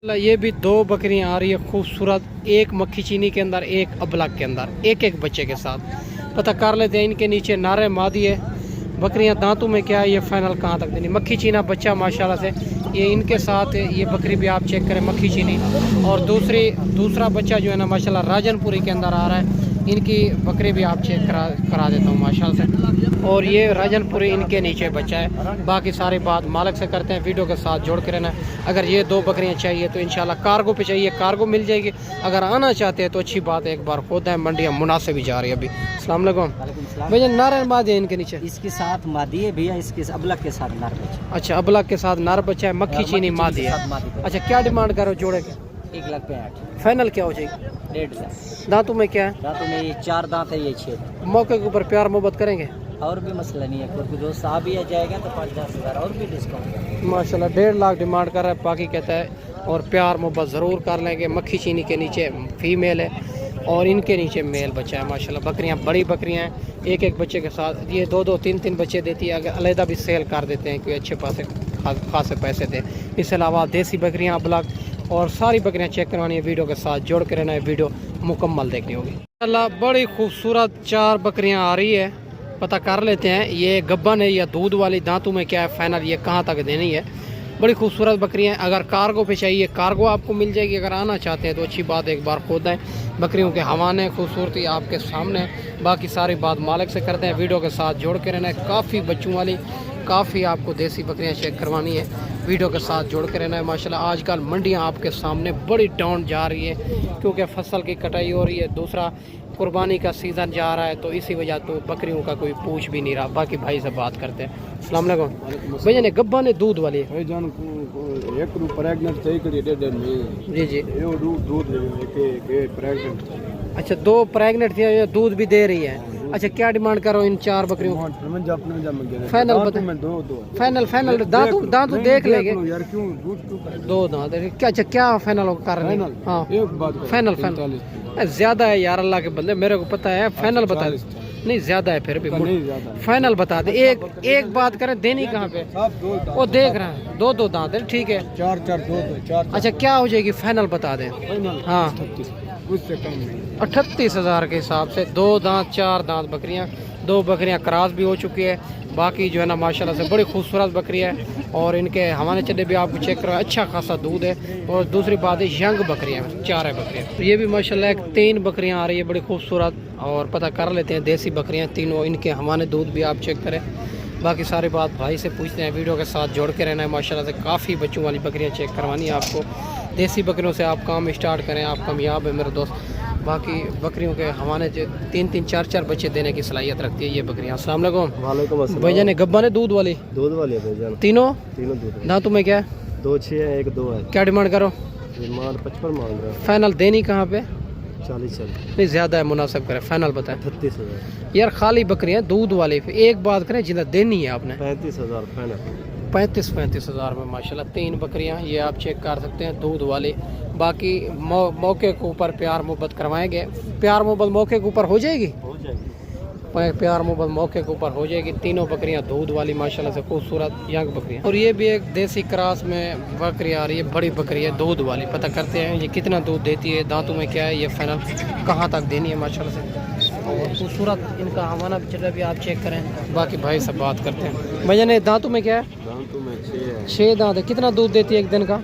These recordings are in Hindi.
ये भी दो बकरियां आ रही है खूबसूरत, एक मक्खी चीनी के अंदर, एक अबलग के अंदर, एक एक बच्चे के साथ। पता कर लेते हैं इनके नीचे नारे मादी है। बकरियां दांतों में क्या है, ये फाइनल कहाँ तक देनी। मक्खी चीना बच्चा माशाल्लाह से ये इनके साथ है। ये बकरी भी आप चेक करें, मक्खी चीनी। और दूसरा बच्चा जो है ना माशाल्लाह राजनपुरी के अंदर आ रहा है। इनकी बकरी भी आप चेक करा देता हूँ माशाल्लाह से। और ये राजनपुरी इनके नीचे बच्चा है। बाकी सारी बात मालिक से करते हैं, वीडियो के साथ जोड़ के रहना। अगर ये दो बकरियां चाहिए तो इंशाल्लाह कार्गो पे चाहिए, कार्गो मिल जाएगी। अगर आना चाहते हैं तो अच्छी बात है, एक बार खुद है। मंडियाँ मुनासिब ही जा रही है अभी। अस्सलाम वालेकुम भैया, नारायण मादी है इनके नीचे, इसके साथ मादी है भैया, इसके अबलग के साथ नार बच्चा। अच्छा, अबलग के साथ नार बच्चा है, मक्खी चीनी मादी है। अच्छा, क्या डिमांड करो जोड़े के? 1,65,000 फाइनल क्या हो जाएगी? 1,50,000। दांतों में क्या है? दांतों में ये 4 दांत है, ये 6। मौके के ऊपर प्यार मोहब्बत करेंगे? और भी मसला नहीं है, कोई दोस्त आ भी आ जाएगा तो 5-10 हज़ार और भी डिस्काउंट। माशाल्लाह 1.5 लाख डिमांड कर रहा है, बाकी कहता है और प्यार मोहब्बत ज़रूर कर लेंगे। मक्खी चीनी के नीचे फीमेल है और इनके नीचे मेल बच्चा है। माशाल्लाह बकरियां बड़ी बकरियां हैं, एक एक बच्चे के साथ ये 2-2, 3-3 बच्चे देती है। अगर अलहदा भी सेल कर देते हैं, कोई अच्छे पासे खासे पैसे दे। इसके अलावा देसी बकरियां अबलग और सारी बकरियां चेक करवानी है। वीडियो के साथ जोड़ के रहना है, वीडियो मुकम्मल देखनी होगी। माशाल्लाह बड़ी खूबसूरत 4 बकरियां आ रही है। पता कर लेते हैं ये गब्बन है या दूध वाली, दांतों में क्या है फाइनल, ये कहाँ तक देनी है। बड़ी खूबसूरत बकरियां हैं। अगर कार्गो पे चाहिए कार्गो आपको मिल जाएगी। अगर आना चाहते हैं तो अच्छी बात है, एक बार खुद है। बकरियों के हवाने खूबसूरती आपके सामने है। बाकी सारी बात मालिक से करते हैं, वीडियो के साथ जोड़ के रहना है। काफ़ी बच्चों वाली, काफ़ी आपको देसी बकरियां चेक करवानी है, वीडियो के साथ जोड़ के रहना है। माशाल्लाह आजकल मंडियां आपके सामने बड़ी डाउन जा रही है, क्योंकि फसल की कटाई हो रही है। दूसरा कुर्बानी का सीज़न जा रहा है, तो इसी वजह तो बकरियों का कोई पूछ भी नहीं रहा। बाकी भाई से बात करते हैं। अस्सलाम वालेकुम भैया, ने गब्बा ने दूध वाली है एक प्रेग्नेंट जी जी। दूध प्रेग्नेंट। अच्छा, 2 प्रेग्नेंट थी, दूध भी दे रही है। अच्छा, क्या डिमांड करो इन 4 बकरियों को? फाइनल बता। फाइनल दांत देख लेंगे यार, क्यों दूध क्यों 2 दांत क्या? अच्छा, क्या फाइनल कर रहे हैं? हाँ एक बात फाइनल ज्यादा है यार, अल्लाह के बंदे मेरे को पता है। फाइनल बता नहीं, ज्यादा है फिर भी। फाइनल बता दे। एक बात करें, देनी कहाँ पे? वो देख रहे हैं 2-2 दांत है, ठीक है। 4 अच्छा, क्या हो जाएगी फाइनल बता दें? हाँ, उससे कम नहीं। 38,000 के हिसाब से 2 दांत 4 दांत बकरियां। 2 बकरियां क्रॉस भी हो चुकी है। बाकी जो है ना माशाल्लाह से बड़ी खूबसूरत बकरी है। और इनके हमारे चले भी आपको चेक करो, अच्छा खासा दूध है। और दूसरी बात है यंग बकरियां, 4 है बकरियां। तो ये भी माशाल्लाह 3 बकरियां आ रही है बड़ी खूबसूरत। और पता कर लेते हैं देसी बकरियां तीनों, इनके हमारे दूध भी आप चेक करें। बाकी सारी बात भाई से पूछते हैं, वीडियो के साथ जोड़ के रहना है। माशाल्लाह से काफ़ी बच्चों वाली बकरियां चेक करवानी है आपको। देसी बकरियों से आप काम स्टार्ट करें, आप कामयाब है मेरे दोस्त। बाकी बकरियों के हमारे 3-3, 4-4 बच्चे देने की सलाहियत रखती है ये बकरियां। अस्सलाम वालेकुम अस्सलाम। भैया ने गब्बा ने दूध वाली है भाईजान, तीनों दूध। दांतों में क्या है? 2-6 है, 1-2 है। क्या डिमांड करो? डिमांड 55 मांग रहा है। फाइनल देनी कहाँ पे? 40। नहीं, ज़्यादा है, मुनासिब करें। फाइनल बताएं। 38,000 यार खाली बकरियां दूध वाली। एक बात करें, जितना देनी है आपने? 35,000 फाइनल। 35,000 में माशाल्लाह 3 बकरियां, ये आप चेक कर सकते हैं, दूध वाली। बाकी मौके के ऊपर प्यार मोहब्बत करवाएंगे। प्यार मोहब्बत मौके के ऊपर हो जाएगी। प्यार मोहब्बत मौके के ऊपर हो जाएगी। तीनों बकरियां दूध वाली माशाल्लाह से खूबसूरत यंग बकरियां। और ये भी एक देसी क्रॉस में बकरी आ रही है, बड़ी बकरी है दूध वाली। पता करते हैं ये कितना दूध देती है, दांतों में क्या है, ये फाइनल कहाँ तक देनी है माशाल्लाह से। और खूबसूरत इनका हवाना भी चल रहा भी आप चेक करें। बाकी भाई सब बात करते हैं। भैया ने दांतों में क्या है? दांतों में 6 है। 6 दांत है। कितना दूध देती है एक दिन का?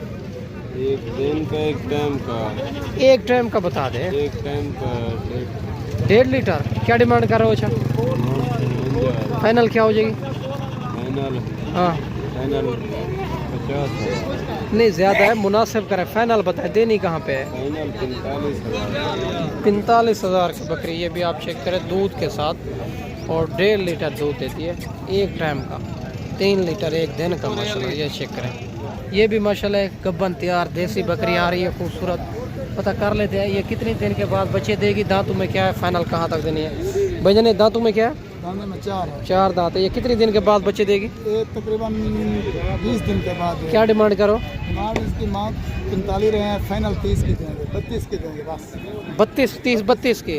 एक दिन का, एक टाइम का। एक टाइम का बता दे। एक टाइम का 1.5 लीटर। क्या डिमांड कर रहे हो? अच्छा, फाइनल क्या हो जाएगी? फाइनल हाँ फाइनल 50,000। नहीं, ज़्यादा है, मुनासिब करें। फाइनल बताए, देनी कहाँ पे है? फाइनल 45,000। 45,000 की बकरी, ये भी आप चेक करें दूध के साथ। और 1.5 लीटर दूध देती है एक टाइम का, 3 लीटर एक दिन का माशाल्लाह। ये चेक करें, ये भी माशाल्लाह गब्बन तैयार देसी बकरी आ रही है खूबसूरत। पता कर लेते हैं ये कितने दिन के बाद बच्चे देगी, दांतों में क्या है, फाइनल कहाँ तक देनी है? भैया ने दांतों में क्या है? दांतों में 4 है। 4 दांत है। ये कितने दिन के बाद बच्चे देगी? तकरीबन 20 दिन के बाद। क्या डिमांड करो? डिमांड इसकी मांग 45 रहे हैं, फाइनल 30 की देंगे, 32 की देंगे बस। 32 की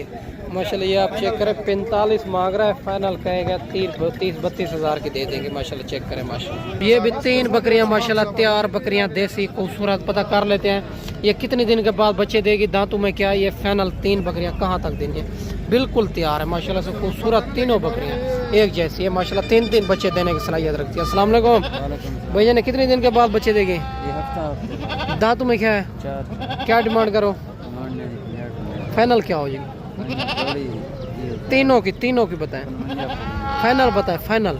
माशाल्लाह ये आप चेक करें 45 मांग रहा है, फाइनल कहेगा 30-32 हज़ार की दे देंगे माशाल्लाह। चेक करें माशाल्लाह। ये भी 3 बकरियां माशाल्लाह तैयार बकरियां देसी खूबसूरत। पता कर लेते हैं ये कितने दिन के बाद बच्चे देगी, दांतों में क्या है, ये फाइनल 3 बकरियां कहाँ तक देंगे। बिल्कुल तैयार है माशाल्लाह से खूबसूरत तीनों बकरियां एक जैसी है माशाल्लाह। 3 बच्चे देने की सलाहियत रखती है। अस्सलाम वालेकुम भैया ने कितने दिन के बाद बच्चे देगी, दांतों में क्या है, क्या डिमांड करो, फाइनल क्या हो जाएगी, तीनों की बताएं, फाइनल बताएं, फाइनल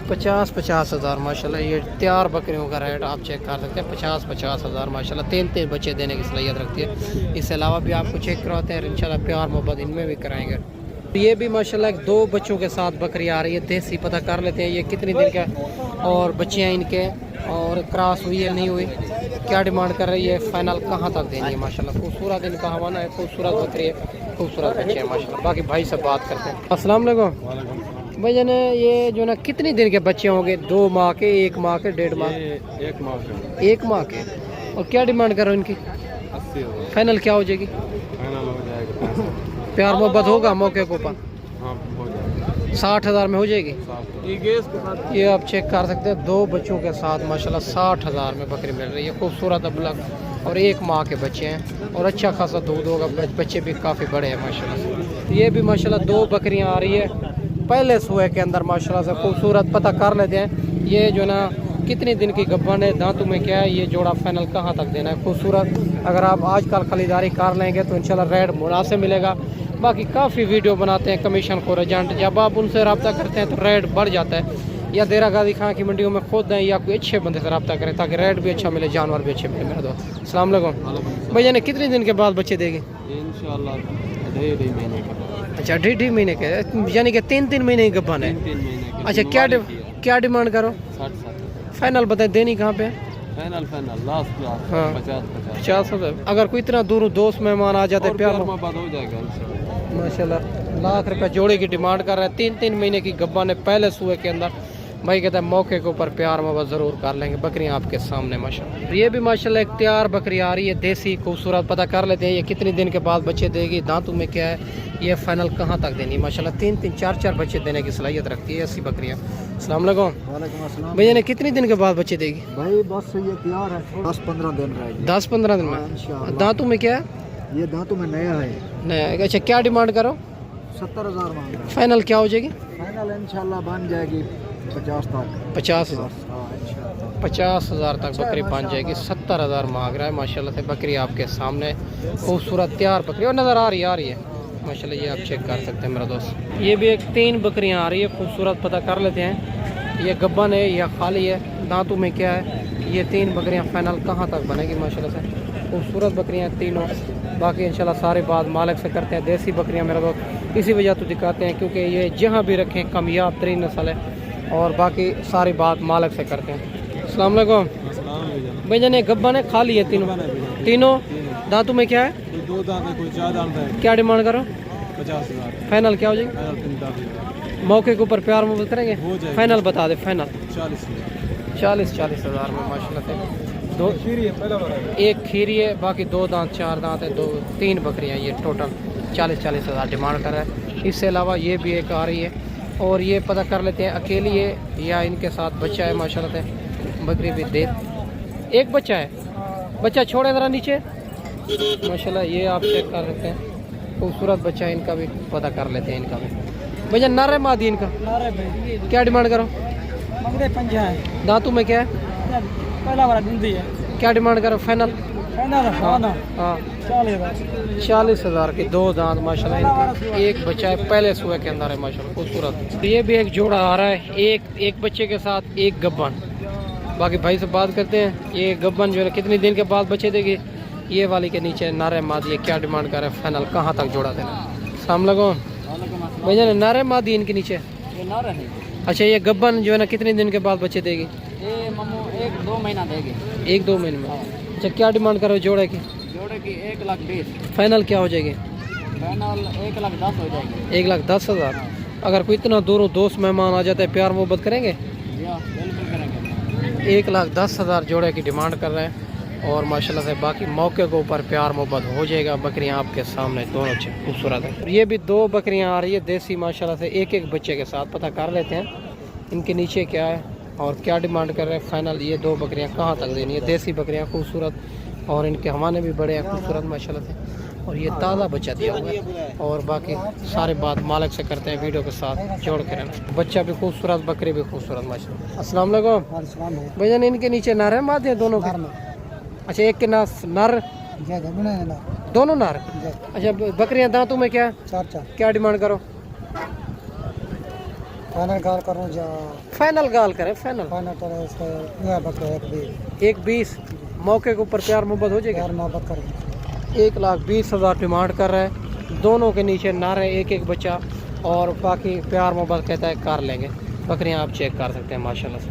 50 हज़ार माशाल्लाह। ये तैयार बकरियों का रेट आप चेक कर सकते हैं, 50 हज़ार माशाल्लाह। 3 बच्चे देने की सलाहियत रखती है। इसके अलावा भी आपको चेक करवाते हैं इंशाल्लाह, प्यार मोहब्बत इनमें भी कराएंगे। ये भी माशाल्लाह 2 बच्चों के साथ बकरी आ रही है देसी। पता कर लेते हैं ये कितनी दिन का और बच्चे हैं इनके, और क्रॉस हुई है नहीं हुई, क्या डिमांड कर रही है, फाइनल कहाँ तक देंगे माशाल्लाह। खूबसूरत इनका हवाना है, खूबसूरत बकरी है, खूबसूरत बच्चे हैं माशाल्लाह। बाकी भाई से बात करते हैं। अस्सलाम वालेकुम भैया ने ये जो ना कितनी दिन के बच्चे होंगे, 2 माह के, 1 माह के, 1.5 माह, 1 माह के, और क्या डिमांड करो इनकी, 80 फाइनल क्या हो जाएगी, फाइनल हो जाएगा, प्यार मोहब्बत होगा मौके के ऊपर, हाँ हो जाएगा, 60 हज़ार में हो जाएगी। 60 ये आप चेक कर सकते हैं 2 बच्चों के साथ माशाल्लाह 60 हज़ार में बकरी मिल रही है। खूबसूरत अबलग और 1 माह के बच्चे हैं और अच्छा खासा दूध होगा, बच्चे भी काफ़ी बड़े हैं माशाल्लाह से। ये भी माशाल्लाह 2 बकरियां आ रही है पहले सुबह के अंदर माशाल्लाह से खूबसूरत। पता कर लेते हैं ये जो ना कितने दिन की गब्बन है, दांतों में क्या है, ये जोड़ा फाइनल कहाँ तक देना है, खूबसूरत। अगर आप आजकल खरीदारी कर लेंगे तो इंशाल्लाह रेट मुनासिब मिलेगा। बाकी काफ़ी वीडियो बनाते हैं कमीशन खोर एजेंट, जब आप उनसे रब्ता करते हैं तो रेट बढ़ जाता है। या देरा गाजी खां की मंडियों में खुद हैं या कोई अच्छे बंदे से रब्ता करें ताकि रेट भी अच्छा मिले, जानवर भी अच्छे मिले। मेरा दोस्त अस्सलाम वालेकुम भैया ने कितने दिन के बाद बच्चे देगी, इंशाल्लाह 2.5 महीने के, अच्छा 1.5 महीने के, यानी कि 3 महीने की गब्बन है। 3 महीने के। अच्छा क्या डिमांड करो, 60 फाइनल बताए, देनी कहाँ पे, फाइनल लास्ट हाँ। 50 50 अगर कोई इतना दूर दोस्त मेहमान आ जाते, प्यार में बात हो जाएगा इंशाल्लाह। माशाल्लाह। लाख रुपए जोड़े की डिमांड कर रहे हैं। 3 महीने की गब्बन है पहले सुबह के अंदर। भाई कहता है मौके के ऊपर प्यार मोहब्बत ज़रूर कर लेंगे। बकरियां आपके सामने माशाल्लाह। ये भी माशाल्लाह एक तैयार बकरी आ रही है देसी खूबसूरत। पता कर लेते हैं ये कितने दिन के बाद बच्चे देगी, दांतों में क्या है, ये फाइनल कहाँ तक देनी माशाल्लाह। 3 4 बच्चे देने की सलाहियत रखती है ऐसी बकरियाँ। अस्सलाम वालेकुम भैया ने कितने दिन के बाद बच्चे देगी, भाई बस ये तैयार है, 10-15 दिन रहेगी। 10-15 दिन में। इंशाल्लाह। दांतों में क्या है, ये दांतों में नया है, नहीं। अच्छा क्या डिमांड करो, 70 हज़ार मांग रहा है, फाइनल क्या हो जाएगी, फाइनल इंशाल्लाह बन जाएगी 50 तक। 50 हज़ार, हाँ, इंशाल्लाह। 50 हज़ार तक बकरी बन जाएगी। 70 हज़ार मांग रहा है माशाल्लाह से। बकरी आपके सामने खूबसूरत तैयार बकरी और नज़र आ रही है माशाल्लाह। ये आप चेक कर सकते हैं मेरा दोस्त। ये भी एक 3 बकरियां आ रही है खूबसूरत। पता कर लेते हैं ये गब्बन है या खाली है, दांतों में क्या है, ये 3 बकरियां फाइनल कहाँ तक बनेगी माशाल्लाह से। खूबसूरत बकरियां तीनों। बाकी इंशाल्लाह सारे बात मालिक से करते हैं। देसी बकरियां मेरा दोस्त इसी वजह तो दिखाते हैं क्योंकि ये जहाँ भी रखें कामयाब तरीन नस्ल है, और बाकी सारी बात मालिक से करते हैं। अस्सलाम वालेकुम भैया ने गब्बन है खाली है तीनों दांतों में क्या है, 2 दांत है, कोई 4 दांत है, क्या डिमांड करो, 50 हज़ार, फाइनल क्या हो जाएगी, फाइनल मौके के ऊपर प्यार मोहब्बत करेंगे, हो जाएगी। फाइनल बता दे, फाइनल 40 हज़ार में माशाल्लाह से। 2 खीरी है, पहला वाला है। एक खीरी है, बाकी 2 दांत 4 दांत है, 3 बकरियां। ये टोटल 40 हज़ार डिमांड कर रहा है। इससे अलावा ये भी एक आ रही है, और ये पता कर लेते हैं अकेली है या इनके साथ बच्चा है माशाल्लाह से। बकरी भी दे, एक बच्चा है, बच्चा छोड़े ज़रा नीचे माशाल्लाह। ये आप चेक कर सकते हैं खूबसूरत बच्चा है इनका भी। पता कर लेते हैं इनका भी। भैया नारे मादी इनका क्या डिमांड करो, मंगरे 50 है, दांतों में क्या है, पहला वाला दूधी है, क्या डिमांड करो, फाइनल फाइनल हाँ 40 हज़ार के 2 दांत माशाल्लाह इनके। एक बच्चा है पहले सुबह के अंदर है माशाल्लाह खूबसूरत। ये भी एक जोड़ा आ रहा है, एक बच्चे के साथ एक गब्बन। बाकी भाई से बात करते हैं। ये गब्बन जो है कितने दिन के बाद बच्चे देगी, ये वाली के नीचे नारे मादी है, क्या डिमांड कर रहे हैं, फाइनल कहाँ तक जोड़ा देना। अस्सलाम वालेकुम भैया ने नारे मादी इनके नीचे। अच्छा ये गब्बन जो है ना कितने दिन के बाद बच्चे देगी, ये मामू 1-2 महीना देगी। 1-2 महीने में। अच्छा क्या डिमांड करो जोड़े की, जोड़े की 1,20,000, फाइनल क्या हो जाएगी, फाइनल 1,10,000 हो जाएगी। 1,10,000। अगर कोई इतना दूरों दोस्त मेहमान आ जाते हैं प्यार मोहब्बत करेंगे, बिल्कुल करेंगे। 1,10,000 जोड़े की डिमांड कर रहे हैं। और माशाल्लाह से बाकी मौके के ऊपर प्यार मोहब्बत हो जाएगा। बकरियां आपके सामने दोनों खूबसूरत है। ये भी 2 बकरियां आ रही है देसी माशाल्लाह से, एक एक बच्चे के साथ। पता कर लेते हैं इनके नीचे क्या है और क्या डिमांड कर रहे हैं फाइनल। ये 2 बकरियां कहाँ तक देनी है, देसी बकरियां खूबसूरत और इनके हवाने भी बड़े हैं खूबसूरत माशाल्लाह से। और ये ताज़ा बच्चा दिया हुआ है और बाकी सारे बात मालिक से करते हैं, वीडियो के साथ जोड़ के रहना। बच्चा भी खूबसूरत, बकरी भी खूबसूरत माशाल्लाह। अस्सलाम वालेकुम भैया, इनके नीचे नर है मादे दोनों के? अच्छा, एक के नास नर, दोनों नर। अच्छा, बकरियां दांतों में क्या? 4 क्या डिमांड करो? फाइनल गाल करो फाइनल गाल करें, फाइनल फाइनल 1,20। मौके के ऊपर प्यार मोहब्बत हो जाएगा। मोहब्बत कर 1,20,000 डिमांड कर रहा है। दोनों के नीचे नर है, एक एक बच्चा और बाकी प्यार मोहब्बत कहता है कर लेंगे। बकरियां आप चेक कर सकते हैं माशाल्लाह से।